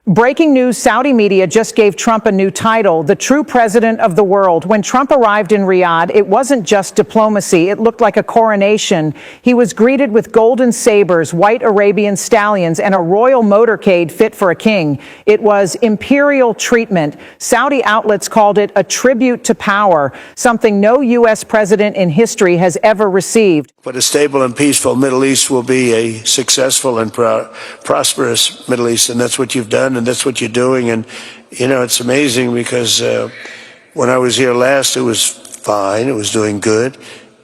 Breaking news, Saudi media just gave Trump a new title, the true president of the world. When Trump arrived in Riyadh, it wasn't just diplomacy. It looked like a coronation. He was greeted with golden sabers, white Arabian stallions, and a royal motorcade fit for a king. It was imperial treatment. Saudi outlets called it a tribute to power, something no U.S. president in history has ever received. But a stable and peaceful Middle East will be a successful and prosperous Middle East, and that's what you've done. And that's what you're doing. And, you know, it's amazing because when I was here last, it was fine. It was doing good.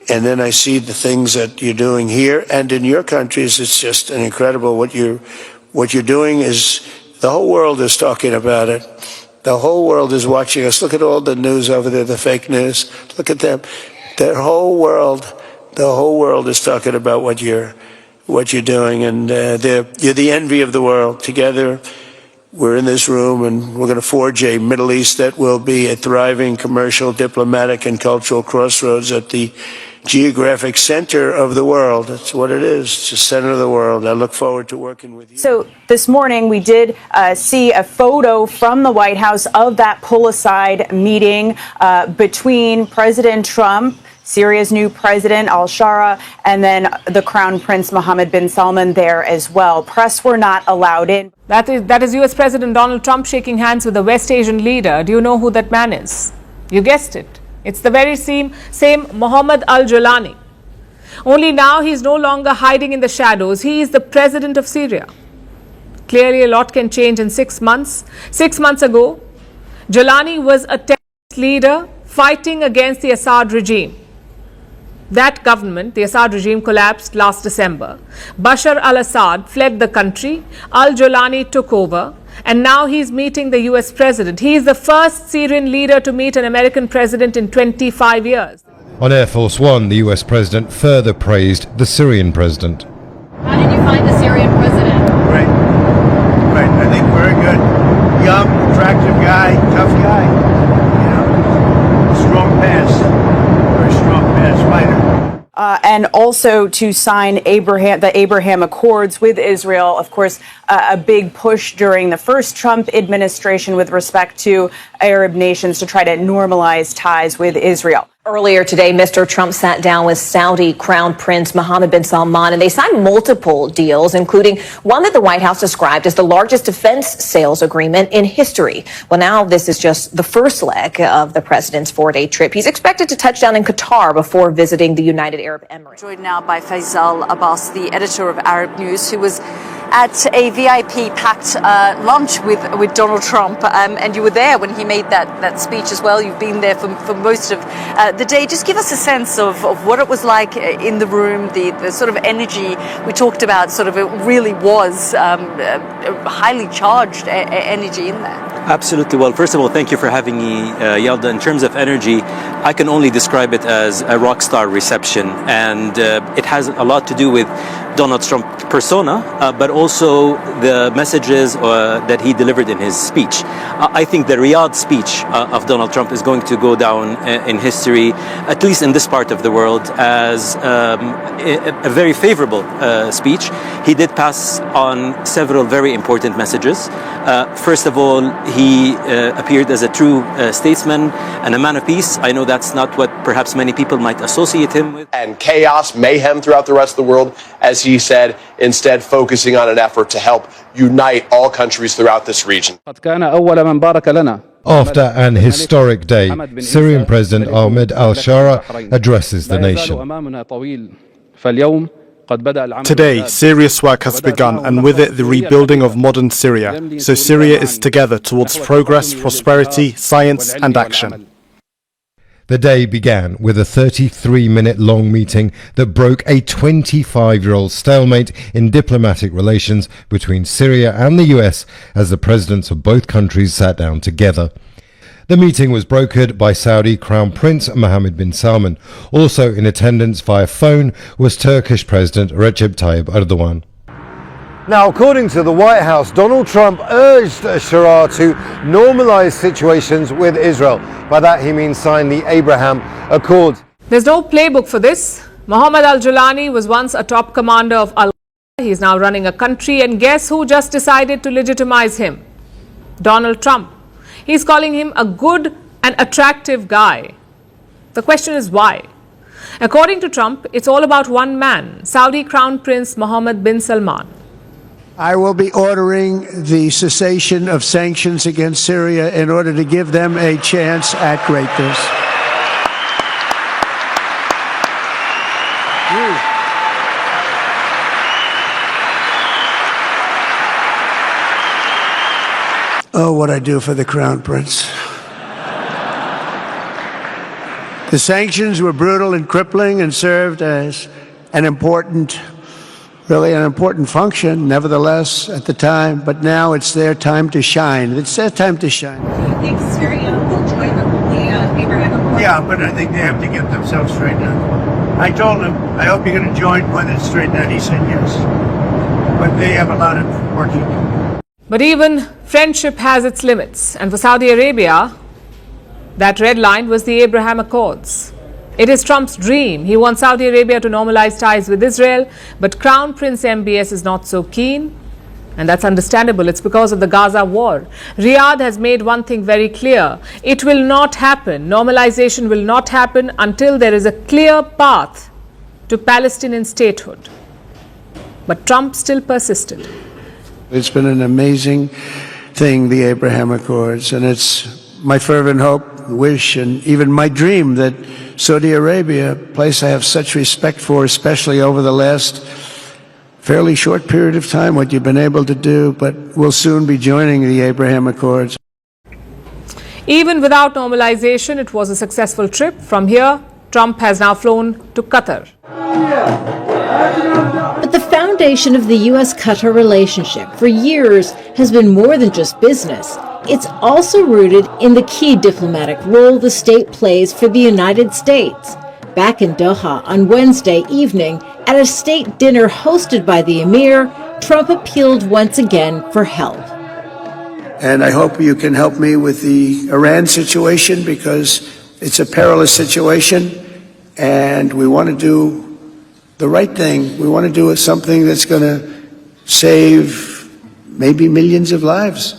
And then I see the things that you're doing here and in your countries. It's just an incredible what you're doing. Is the whole world is talking about it. The whole world is watching us. Look at all the news over there, the fake news. Look at them. The whole world is talking about what you're doing. And you're the envy of the world. Together, we're in this room, and we're going to forge a Middle East that will be a thriving commercial, diplomatic, and cultural crossroads at the geographic center of the world. That's what it is. It's the center of the world. I look forward to working with you. So this morning we did see a photo from the White House of that pull-aside meeting between President Trump, Syria's new president, al-Shara, and then the Crown Prince Mohammed bin Salman there as well. Press were not allowed in. That is U.S. President Donald Trump shaking hands with a West Asian leader. Do you know who that man is? You guessed it. It's the very same Mohammed al-Julani. Only now he's no longer hiding in the shadows. He is the president of Syria. Clearly, a lot can change in 6 months. 6 months ago, Julani was a terrorist leader fighting against the Assad regime. That government, the Assad regime, collapsed last December. Bashar al-Assad fled the country. Al-Julani took over. And now he's meeting the U.S. president. He is the first Syrian leader to meet an American president in 25 years. On Air Force One, the U.S. president further praised the Syrian president. How did you find the Syrian president? Great. I think very good. Young, attractive guy, tough guy. You know, strong past. Very strong past fighter. And also to sign the Abraham Accords with Israel. Of course, a big push during the first Trump administration with respect to Arab nations to try to normalize ties with Israel. Earlier today, Mr. Trump sat down with Saudi Crown Prince Mohammed bin Salman, and they signed multiple deals, including one that the White House described as the largest defense sales agreement in history. Well, now this is just the first leg of the president's 4-day trip. He's expected to touch down in Qatar before visiting the United Arab Emirates. Joined now by Faisal Abbas, the editor of Arab News, who was at a VIP-packed lunch with Donald Trump, and you were there when he made that speech as well. You've been there for most of the day. Just give us a sense of what it was like in the room, the sort of energy we talked about. Sort of it really was highly charged energy in there. Absolutely. Well, first of all, thank you for having me, Yalda. In terms of energy, I can only describe it as a rock star reception, and it has a lot to do with Donald Trump persona, but also the messages that he delivered in his speech. I think the Riyadh speech of Donald Trump is going to go down in history, at least in this part of the world, as a very favorable speech. He did pass on several very important messages. First of all, he appeared as a true statesman and a man of peace. I know that's not what perhaps many people might associate him with. And chaos, mayhem throughout the rest of the world, as he said, instead focusing on an effort to help unite all countries throughout this region. After an historic day, Syrian President Ahmed al-Shara addresses the nation. Today, serious work has begun, and with it the rebuilding of modern Syria. So Syria is together towards progress, prosperity, science and action. The day began with a 33-minute-long meeting that broke a 25-year-old stalemate in diplomatic relations between Syria and the US as the presidents of both countries sat down together. The meeting was brokered by Saudi Crown Prince Mohammed bin Salman. Also in attendance via phone was Turkish President Recep Tayyip Erdogan. Now, according to the White House, Donald Trump urged Shara to normalize situations with Israel. By that he means sign the Abraham Accords. There's no playbook for this. Mohammed al-Julani was once a top commander of Al-Qaeda. He's now running a country, and guess who just decided to legitimize him? Donald Trump. He's calling him a good and attractive guy. The question is why? According to Trump, it's all about one man, Saudi Crown Prince Mohammed bin Salman. I will be ordering the cessation of sanctions against Syria in order to give them a chance at greatness. Oh, what I do for the Crown Prince. The sanctions were brutal and crippling and served as an important function, nevertheless, at the time. But now it's their time to shine. It's their time to shine. Do you think Syria will join the Abraham Accords? Yeah, but I think they have to get themselves straightened out. I told him, I hope you're going to join when it's straightened out. He said yes. But they have a lot of work to do. But even friendship has its limits. And for Saudi Arabia, that red line was the Abraham Accords. It is Trump's dream. He wants Saudi Arabia to normalize ties with Israel, but Crown Prince MBS is not so keen. And that's understandable. It's because of the Gaza war. Riyadh has made one thing very clear. It will not happen. Normalization will not happen until there is a clear path to Palestinian statehood. But Trump still persisted. It's been an amazing thing, the Abraham Accords, and it's my fervent hope, wish, and even my dream that Saudi Arabia, a place I have such respect for, especially over the last fairly short period of time, what you've been able to do, but will soon be joining the Abraham Accords. Even without normalization, it was a successful trip. From here, Trump has now flown to Qatar. But the foundation of the U.S.-Qatar relationship for years has been more than just business. It's also rooted in the key diplomatic role the state plays for the United States. Back in Doha on Wednesday evening, at a state dinner hosted by the Emir, Trump appealed once again for help. And I hope you can help me with the Iran situation, because it's a perilous situation, and we want to do the right thing. We want to do something that's going to save maybe millions of lives,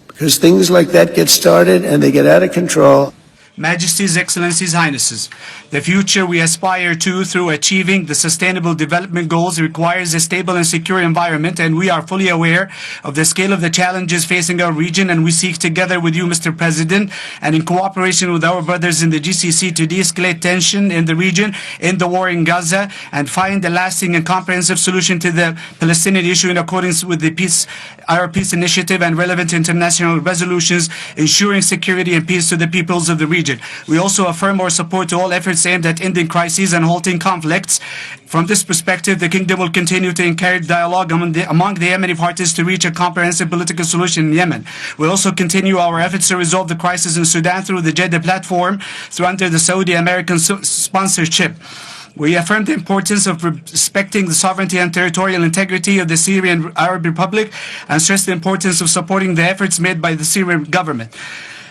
because things like that get started and they get out of control. Majesties, Excellencies, Highnesses, the future we aspire to through achieving the Sustainable Development Goals requires a stable and secure environment, and we are fully aware of the scale of the challenges facing our region, and we seek together with you, Mr. President, and in cooperation with our brothers in the GCC to de-escalate tension in the region, in the war in Gaza, and find a lasting and comprehensive solution to the Palestinian issue in accordance with the Arab Peace Initiative and relevant international resolutions, ensuring security and peace to the peoples of the region. We also affirm our support to all efforts aimed at ending crises and halting conflicts. From this perspective, the Kingdom will continue to encourage dialogue among the Yemeni parties to reach a comprehensive political solution in Yemen. We'll also continue our efforts to resolve the crisis in Sudan through the Jeddah platform, under the Saudi-American sponsorship. We affirm the importance of respecting the sovereignty and territorial integrity of the Syrian Arab Republic, and stress the importance of supporting the efforts made by the Syrian government.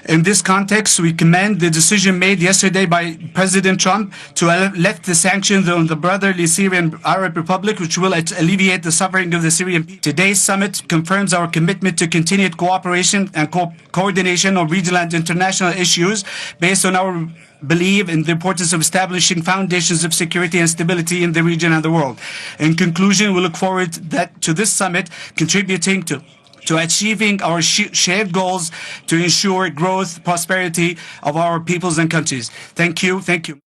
In this context, we commend the decision made yesterday by President Trump to lift the sanctions on the brotherly Syrian Arab Republic, which will alleviate the suffering of the Syrian people. Today's summit confirms our commitment to continued cooperation and coordination on regional and international issues based on our believe in the importance of establishing foundations of security and stability in the region and the world. In conclusion, we look forward to this summit contributing to achieving our shared goals to ensure growth, prosperity of our peoples and countries. Thank you. Thank you.